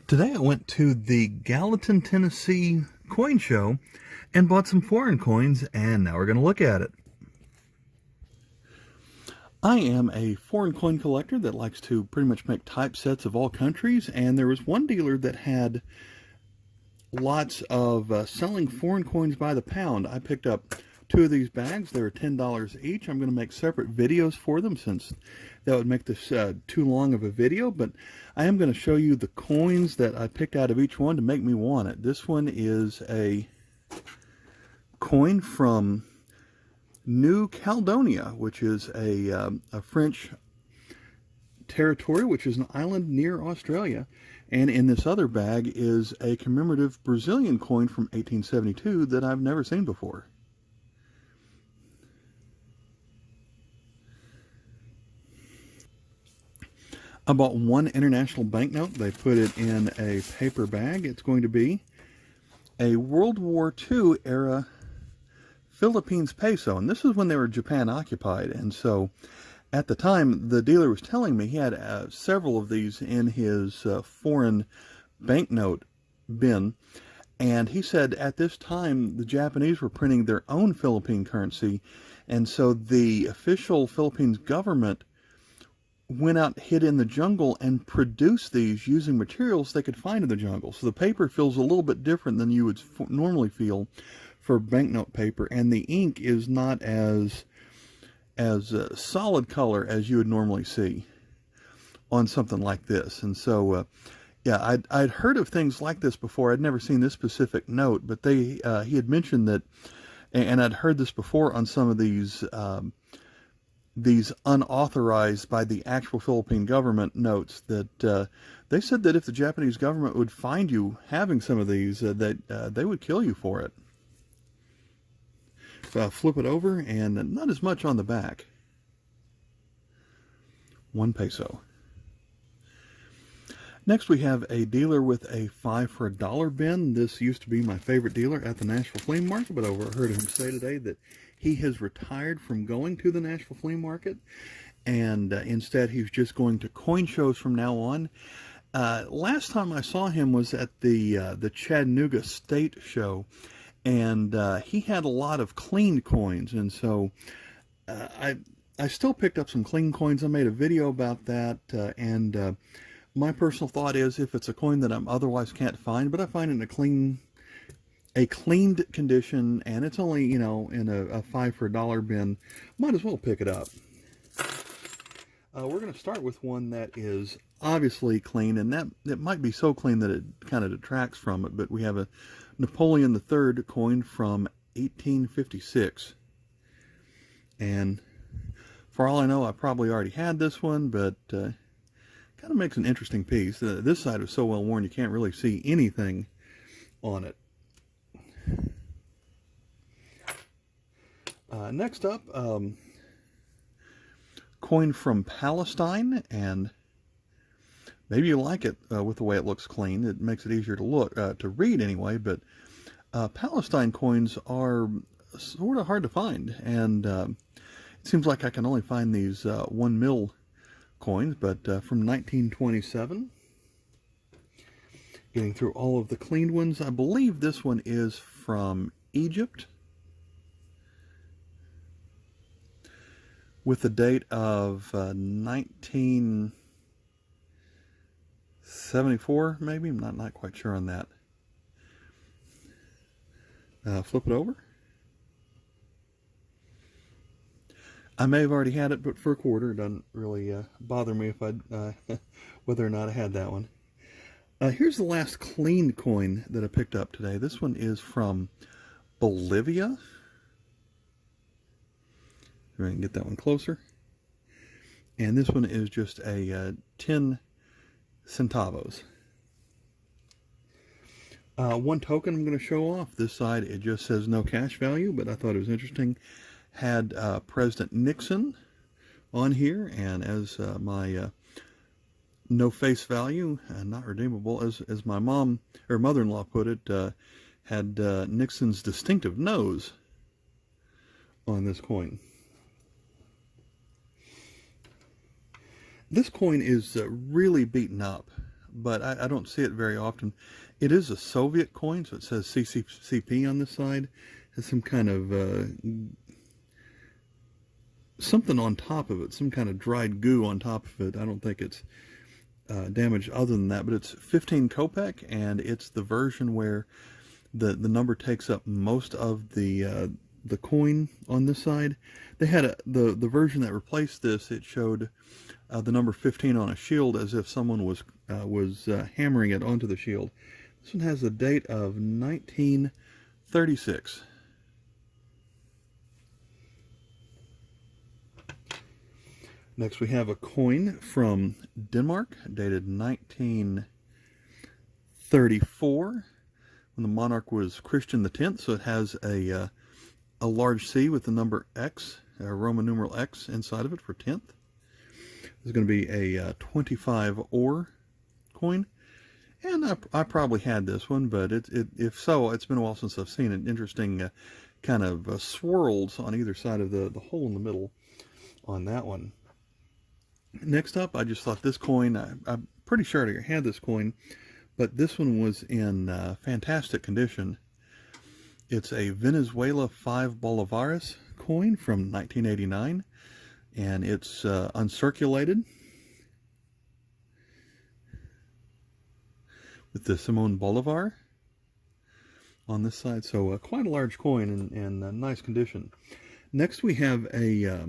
Today I went to the Gallatin, Tennessee coin show and bought some foreign coins, and now we're going to look at it. I am a foreign coin collector that likes to pretty much make typesets of all countries, and there was one dealer that had lots of selling foreign coins by the pound. I picked up two of these bags. They were $10 each. I'm going to make separate videos for them since that would make this too long of a video, but I am going to show you the coins that I picked out of each one to make me want it. This one is a coin from New Caledonia, which is a French territory, which is an island near Australia. And in this other bag is a commemorative Brazilian coin from 1872 that I've never seen before. I bought one international banknote. They put it in a paper bag. It's going to be a World War II era Philippines peso, and this is when they were Japan occupied. And so at the time, the dealer was telling me he had several of these in his foreign banknote bin, and he said at this time the Japanese were printing their own Philippine currency, and so the official Philippines government went out, hid in the jungle, and produced these using materials they could find in the jungle. So the paper feels a little bit different than you would normally feel for banknote paper, and the ink is not as solid color as you would normally see on something like this. And so yeah, I'd heard of things like this before. I'd never seen this specific note, but he had mentioned that, and I'd heard this before on some of these unauthorized by the actual Philippine government notes, that they said that if the Japanese government would find you having some of these, that they would kill you for it. So flip it over, and not as much on the back. 1 peso. Next we have a dealer with a 5 for $1 bin. This used to be my favorite dealer at the Nashville Flea Market, but I overheard him say today that he has retired from going to the Nashville Flea Market, and instead he's just going to coin shows from now on. Last time I saw him was at the Chattanooga State Show, and he had a lot of cleaned coins, and so I still picked up some clean coins. I made a video about that, and my personal thought is, if it's a coin that I otherwise can't find, but I find it in a cleaned condition, and it's only, you know, in a 5 for $1 bin, might as well pick it up. We're going to start with one that is obviously clean, and that it might be so clean that it kind of detracts from it, but we have a Napoleon III coin from 1856. And for all I know, I probably already had this one, but kind of makes an interesting piece. This side is so well worn you can't really see anything on it. Next up, coin from Palestine, and maybe you like it with the way it looks clean. It makes it easier to look, to read anyway, but Palestine coins are sort of hard to find, and it seems like I can only find these 1 mil coins, but from 1927. Getting through all of the cleaned ones. I believe this one is from Egypt, with the date of 1974, maybe. I'm not quite sure on that. Flip it over. I may have already had it, but for a quarter, it doesn't really bother me if whether or not I had that one. Here's the last cleaned coin that I picked up today. This one is from Bolivia. If I can get that one closer. And this one is just a 10 centavos. One token I'm going to show off. This side, it just says no cash value, but I thought it was interesting. Had President Nixon on here, and as my no face value, not redeemable, as my mom or mother-in-law put it, had Nixon's distinctive nose on this coin. This coin is really beaten up. but I don't see it very often. It is a Soviet coin, so it says CCP on this side. It has some kind of something on top of it, some kind of dried goo on top of it. I don't think it's damaged other than that, but it's 15 kopeck, and it's the version where the number takes up most of the coin on this side. They had the version that replaced this. It showed the number 15 on a shield as if someone was hammering it onto the shield. This one has a date of 1936. Next we have a coin from Denmark, dated 1934, when the monarch was Christian X, so it has a large C with the number X, a Roman numeral X inside of it for 10th. This is going to be a 25 ore coin, and I probably had this one, but if so, it's been a while since I've seen it. Interesting kind of swirls on either side of the hole in the middle on that one. Next up, I just thought this coin, I'm pretty sure I had this coin, but this one was in fantastic condition. It's a Venezuela 5 Bolivares coin from 1989, and it's uncirculated with the Simon Bolivar on this side, so quite a large coin and nice condition. Next we have a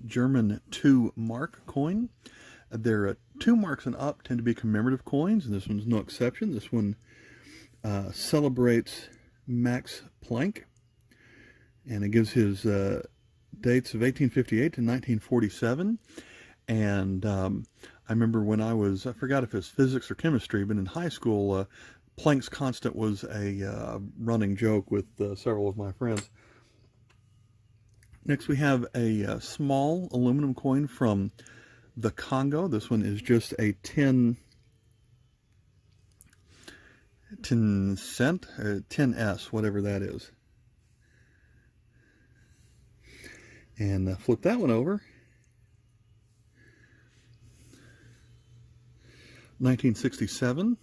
German 2 mark coin. There are 2 marks and up tend to be commemorative coins, and this one's no exception. This one celebrates Max Planck, and it gives his dates of 1858 to 1947. And I remember when I forgot if it was physics or chemistry, but in high school, Planck's constant was a running joke with several of my friends. Next we have a small aluminum coin from the Congo. This one is just a 10 cent, or 10s, whatever that is. And flip that one over. 1967.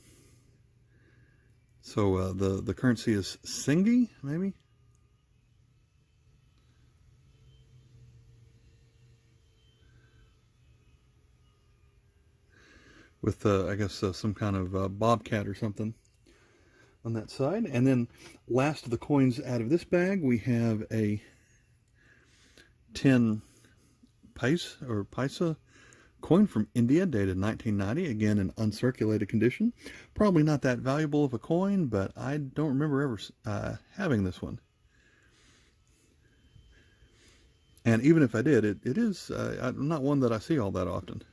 So the currency is Singi, maybe? With, I guess, some kind of bobcat or something on that side. And then last of the coins out of this bag, we have a 10 paisa coin from India, dated 1990, again in uncirculated condition. Probably not that valuable of a coin, but I don't remember ever having this one. And even if I did, it is not one that I see all that often.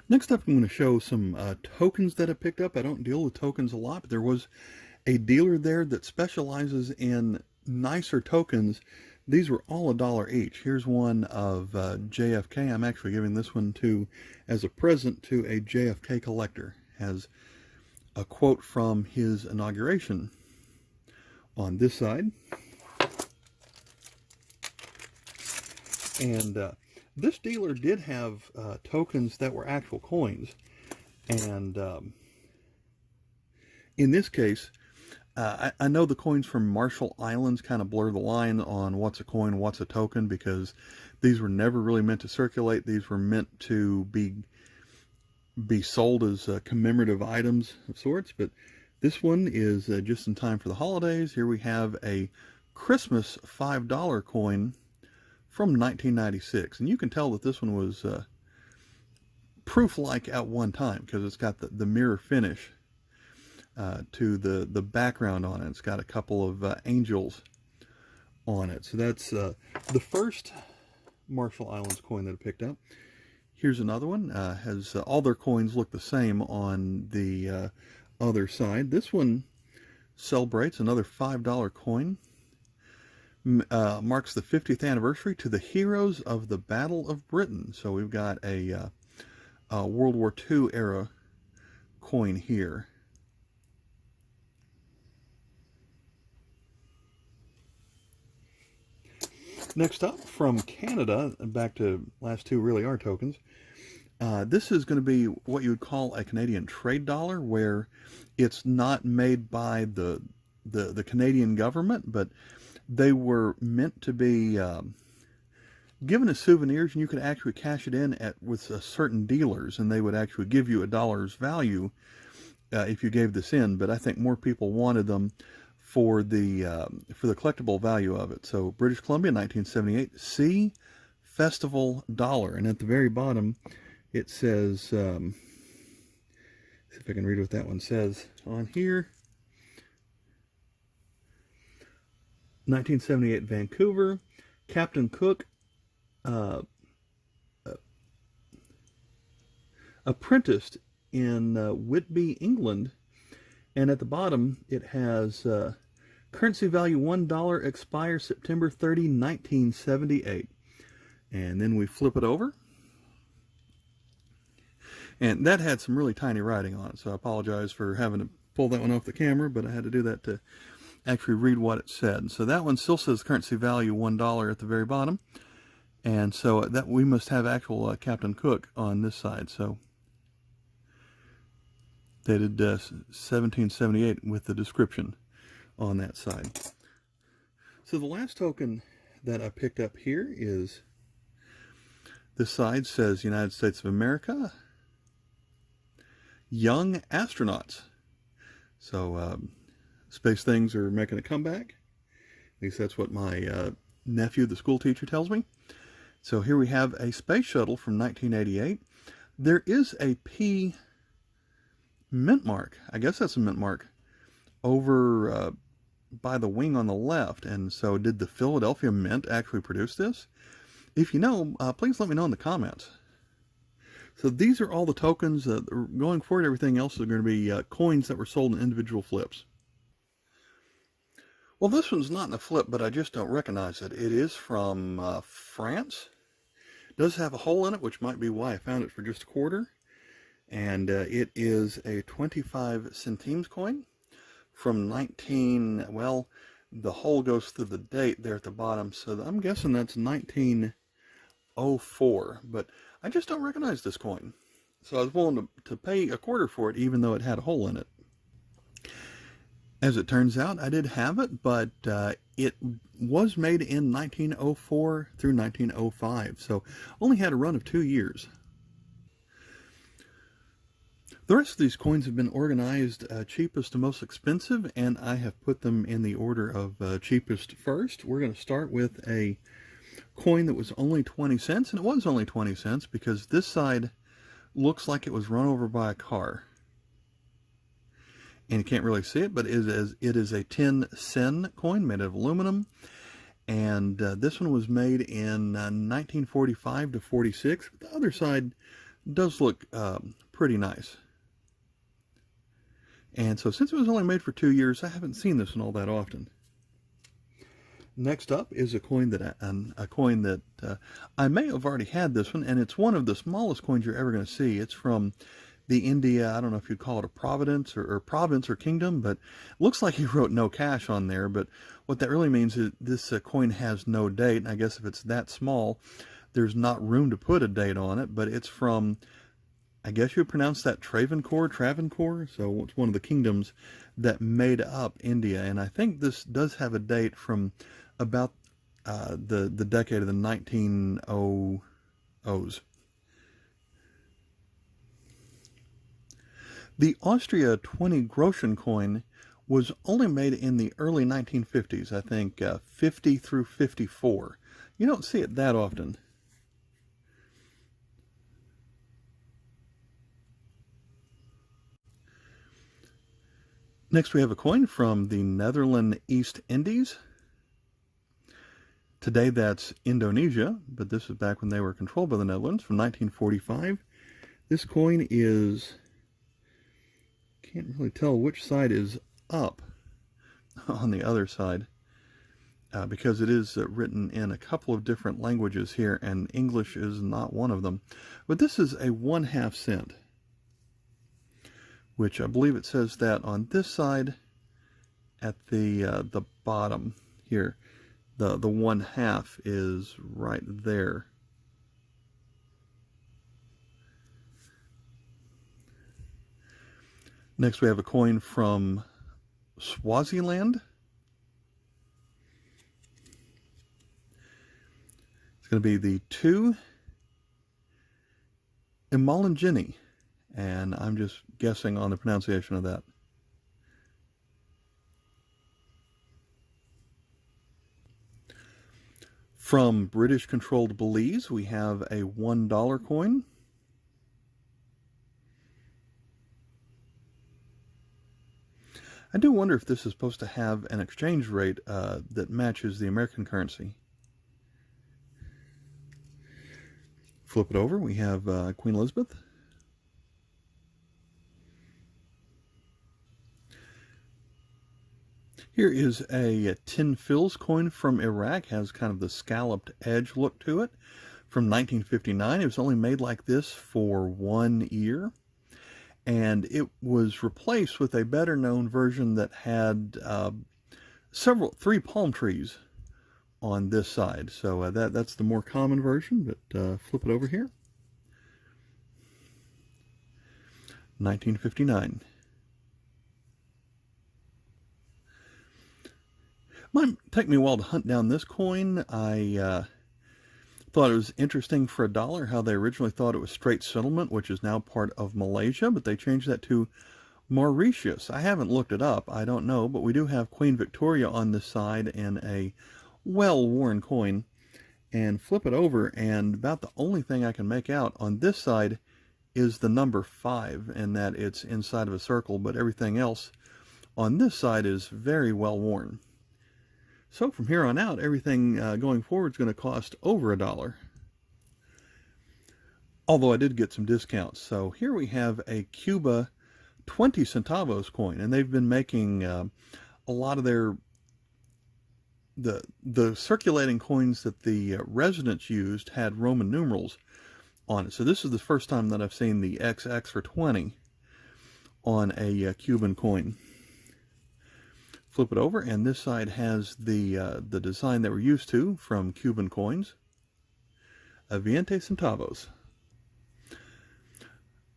Next up, I'm going to show some tokens that I picked up. I don't deal with tokens a lot, but there was a dealer there that specializes in nicer tokens. These were all $1 each. Here's one of JFK. I'm actually giving this one as a present to a JFK collector. Has a quote from his inauguration on this side. And this dealer did have tokens that were actual coins, and in this case, I know the coins from Marshall Islands kind of blur the line on what's a coin, what's a token, because these were never really meant to circulate. These were meant to be sold as commemorative items of sorts, but this one is just in time for the holidays. Here we have a Christmas $5 coin from 1996, and you can tell that this one was proof-like at one time, because it's got the mirror finish to the background on it. It's got a couple of angels on it. So that's the first Marshall Islands coin that I picked up. Here's another one. Has all their coins look the same on the other side. This one celebrates another $5 coin. Marks the 50th anniversary to the heroes of the Battle of Britain. So we've got a World War II era coin here. Next up, from Canada, back to last two really are tokens. This is going to be what you would call a Canadian trade dollar, where it's not made by the Canadian government, but they were meant to be given as souvenirs, and you could actually cash it in with certain dealers, and they would actually give you a dollar's value if you gave this in. But I think more people wanted them for the collectible value of it. So British Columbia, 1978, Sea Festival dollar, and at the very bottom it says, see if I can read what that one says on here. 1978 Vancouver, Captain Cook, apprenticed in Whitby, England. And at the bottom it has currency value $1, expires September 30, 1978. And then we flip it over. And that had some really tiny writing on it, so I apologize for having to pull that one off the camera, but I had to do that to actually read what it said. So that one still says currency value $1 at the very bottom. And so that we must have actual Captain Cook on this side. So dated 1778 with the description on that side. So the last token that I picked up here is, this side says United States of America, young astronauts. So space things are making a comeback. At least that's what my nephew, the school teacher, tells me. So here we have a space shuttle from 1988. There is a P mint mark. I guess that's a mint mark over by the wing on the left. And so did the Philadelphia Mint actually produce this? If you know, please let me know in the comments. So these are all the tokens. Going forward, everything else is going to be coins that were sold in individual flips. Well, this one's not in a flip, but I just don't recognize it. It is from France. It does have a hole in it, which might be why I found it for just a quarter. And it is a 25 centimes coin from well, the hole goes through the date there at the bottom, so I'm guessing that's 1904. But I just don't recognize this coin. So I was willing to pay a quarter for it, even though it had a hole in it. As it turns out, I did have it, but it was made in 1904 through 1905, so only had a run of 2 years. The rest of these coins have been organized cheapest to most expensive, and I have put them in the order of cheapest first. We're going to start with a coin that was only 20 cents, and it was only 20 cents because this side looks like it was run over by a car. And you can't really see it, but it is a 10 sen coin made of aluminum. And this one was made in 1945 to 46. But the other side does look pretty nice. And so since it was only made for 2 years, I haven't seen this one all that often. Next up is a coin that I may have already had this one, and it's one of the smallest coins you're ever going to see. It's from the India, I don't know if you'd call it a province or province or kingdom, but it looks like he wrote no cash on there. But what that really means is this coin has no date, and I guess if it's that small, there's not room to put a date on it. But it's from, I guess you would pronounce that Travancore, so it's one of the kingdoms that made up India. And I think this does have a date from about the decade of the 1900s. The Austria 20 groschen coin was only made in the early 1950s, I think 50 through 54. You don't see it that often. Next we have a coin from the Netherlands East Indies. Today that's Indonesia, but this is back when they were controlled by the Netherlands, from 1945. This coin is, can't really tell which side is up on the other side because it is written in a couple of different languages here, and English is not one of them. But this is a 1/2 cent, which I believe it says that on this side at the bottom here. The 1/2 is right there. Next we have a coin from Swaziland. It's going to be the 2 Imolangini, and I'm just guessing on the pronunciation of that. From British-controlled Belize, we have a $1 coin. I do wonder if this is supposed to have an exchange rate that matches the American currency. Flip it over, we have Queen Elizabeth. Here is a tin fils coin from Iraq. Has kind of the scalloped edge look to it. From 1959. It was only made like this for 1 year. And it was replaced with a better known version that had 3 palm trees on this side. So that's the more common version, but flip it over here. 1959. Might take me a while to hunt down this coin. I thought it was interesting for $1 how they originally thought it was straight settlement, which is now part of Malaysia, but they changed that to Mauritius. I haven't looked it up. I don't know, but we do have Queen Victoria on this side and a well-worn coin. And flip it over, and about the only thing I can make out on this side is the number 5, and that it's inside of a circle, but everything else on this side is very well worn. So from here on out, everything going forward is going to cost over $1. Although I did get some discounts. So here we have a Cuba 20 centavos coin, and they've been making a lot of their the circulating coins that the residents used had Roman numerals on it. So this is the first time that I've seen the XX for 20 on a Cuban coin. Flip it over, and this side has the design that we're used to from Cuban coins. Aviente Centavos.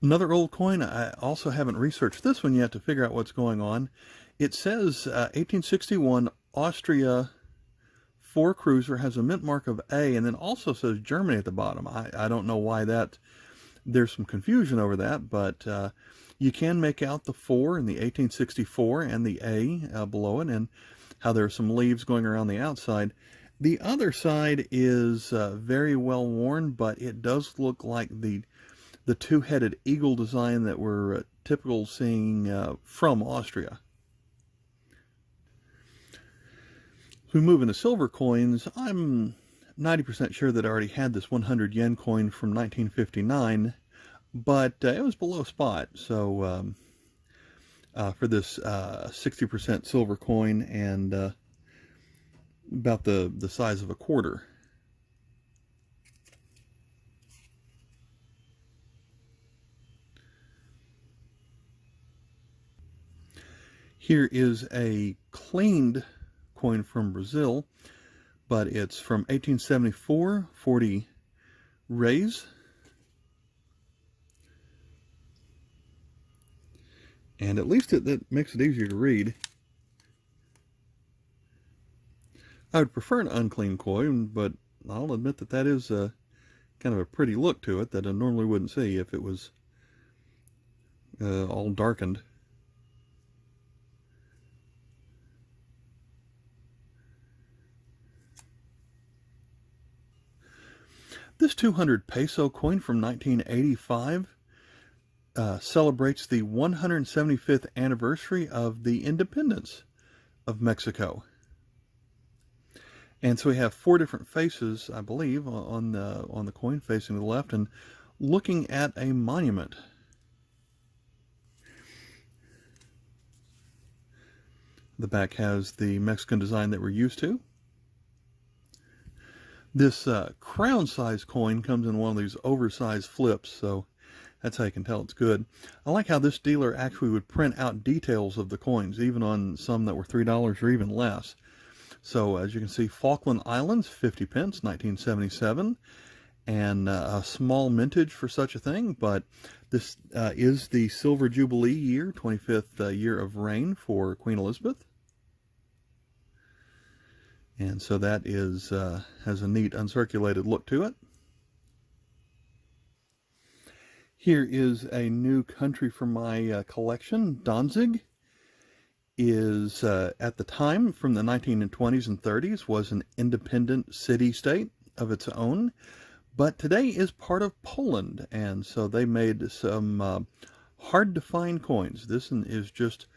Another old coin. I also haven't researched this one yet to figure out what's going on. It says 1861 Austria 4 cruiser, has a mint mark of A, and then also says Germany at the bottom. I don't know why that. There's some confusion over that, but you can make out the 4 in the 1864 and the A below it, and how there are some leaves going around the outside. The other side is very well worn, but it does look like the two-headed eagle design that we're typical seeing from Austria. If we move into silver coins, I'm 90% sure that I already had this 100 yen coin from 1959, but it was below spot. So for this 60% silver coin, and about the size of a quarter. Here is a cleaned coin from Brazil, but it's from 1874, 40 reis. And at least that makes it easier to read. I would prefer an unclean coin, but I'll admit that is kind of a pretty look to it that I normally wouldn't see if it was all darkened. This 200 peso coin from 1985 celebrates the 175th anniversary of the independence of Mexico. And so we have 4 different faces, I believe, on the coin facing to the left and looking at a monument. The back has the Mexican design that we're used to. This crown-sized coin comes in one of these oversized flips, so that's how you can tell it's good. I like how this dealer actually would print out details of the coins, even on some that were $3 or even less. So as you can see, Falkland Islands, 50 pence, 1977, and a small mintage for such a thing, but This is the Silver Jubilee year, 25th year of reign for Queen Elizabeth. And so that is has a neat uncirculated look to it. Here is a new country for my collection. Danzig is, at the time, from the 1920s and 30s, was an independent city-state of its own, but today is part of Poland, and so they made some hard-to-find coins. This is just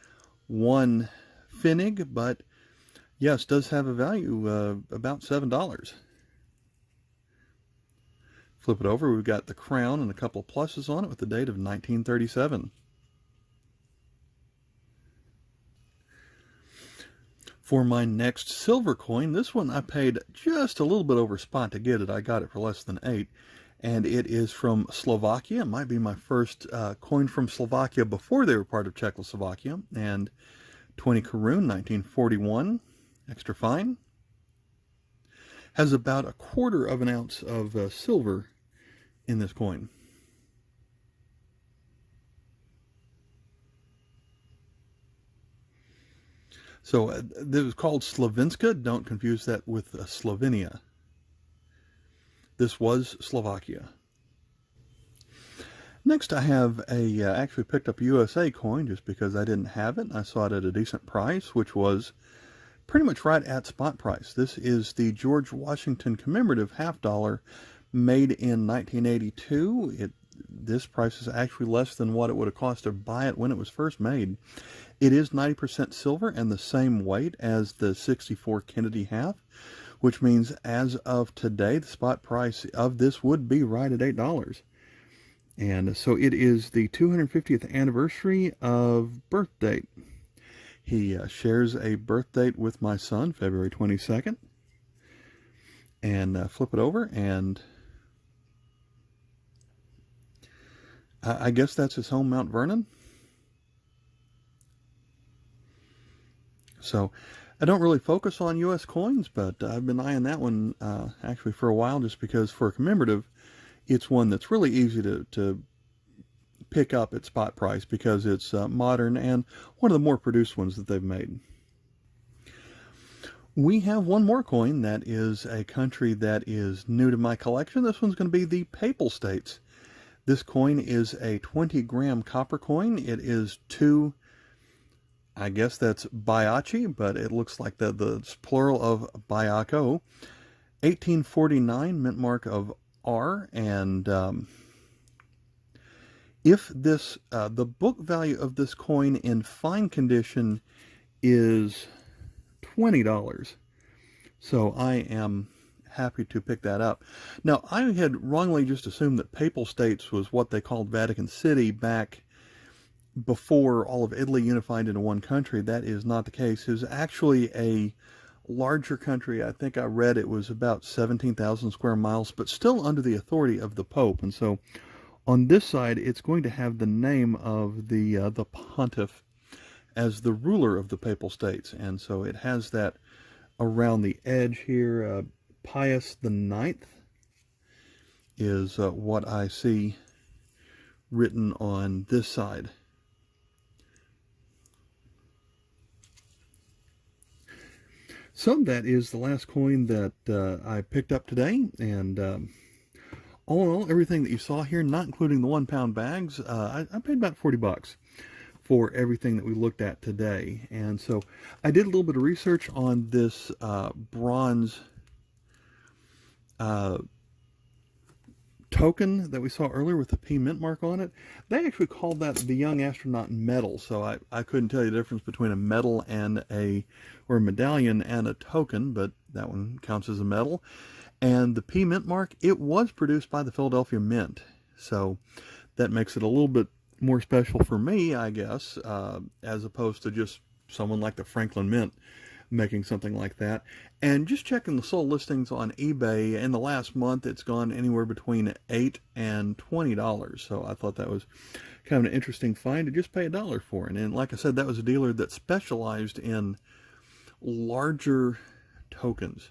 one pfennig, but yes, does have a value about $7. Flip it over, we've got the crown and a couple of pluses on it with the date of 1937. For my next silver coin, this one I paid just a little bit over spot to get it. I got it for less than $8. And it is from Slovakia. It might be my first coin from Slovakia before they were part of Czechoslovakia. And 20 Korun, 1941, extra fine. Has about 1/4 of an ounce of silver in this coin. So it was called Slovenska. Don't confuse that with Slovenia. This was Slovakia. Next I have actually picked up a USA coin just because I didn't have it. I saw it at a decent price, which was pretty much right at spot price. This is the George Washington commemorative $50 made in 1982. This price is actually less than what it would have cost to buy it when it was first made. It is 90% silver and the same weight as the 64 Kennedy half, which means as of today, the spot price of this would be right at $8. And so it is the 250th anniversary of birth date. He shares a birth date with my son, February 22nd. And flip it over, and I guess that's his home, Mount Vernon. So I don't really focus on U.S. coins, but I've been eyeing that one actually for a while, just because for a commemorative, it's one that's really easy to pick up at spot price because it's modern and one of the more produced ones that they've made. We have one more coin that is a country that is new to my collection. This one's going to be the Papal States. This coin is a 20-gram copper coin. It is I guess that's Baiocchi, but it looks like the plural of Baiocco. 1849, mint mark of R, and if this, the book value of this coin in fine condition is $20. So I am happy to pick that up. Now, I had wrongly just assumed that Papal States was what they called Vatican City back before all of Italy unified into one country. That is not the case. It was actually a larger country. I think I read it was about 17,000 square miles, but still under the authority of the Pope. And so on this side, it's going to have the name of the pontiff as the ruler of the Papal States. And so it has that around the edge here. Pius IX is what I see written on this side. So that is the last coin that I picked up today, and all in all, everything that you saw here, not including the 1 pound bags, I paid about $40 for everything that we looked at today. And so I did a little bit of research on this bronze token that we saw earlier with the P mint mark on it. They actually called that the Young Astronaut Medal, so I couldn't tell you the difference between a medal and a medallion and a token, but that one counts as a medal. And the P mint mark, it was produced by the Philadelphia Mint, so that makes it a little bit more special for me, I guess, as opposed to just someone like the Franklin Mint making something like that. And just checking the sold listings on eBay, in the last month it's gone anywhere between $8 and $20. So I thought that was kind of an interesting find to just pay $1 for it. And like I said, that was a dealer that specialized in larger tokens.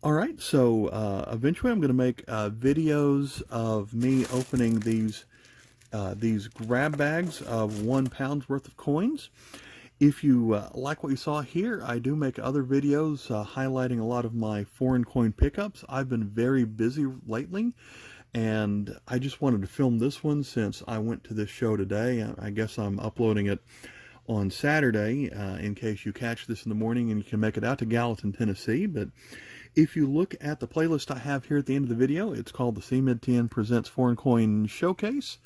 All right, so eventually I'm going to make videos of me opening these these grab bags of 1 pound's worth of coins. If you like what you saw here, I do make other videos highlighting a lot of my foreign coin pickups. I've been very busy lately, and I just wanted to film this one since I went to this show today. I guess I'm uploading it on Saturday in case you catch this in the morning and you can make it out to Gallatin, Tennessee. But if you look at the playlist I have here at the end of the video, it's called the CMID10 Presents Foreign Coin Showcase.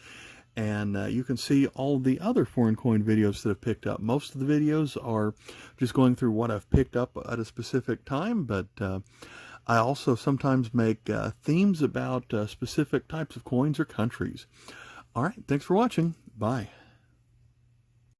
And you can see all the other foreign coin videos that I've picked up. Most of the videos are just going through what I've picked up at a specific time, but I also sometimes make themes about specific types of coins or countries. All right, thanks for watching. Bye.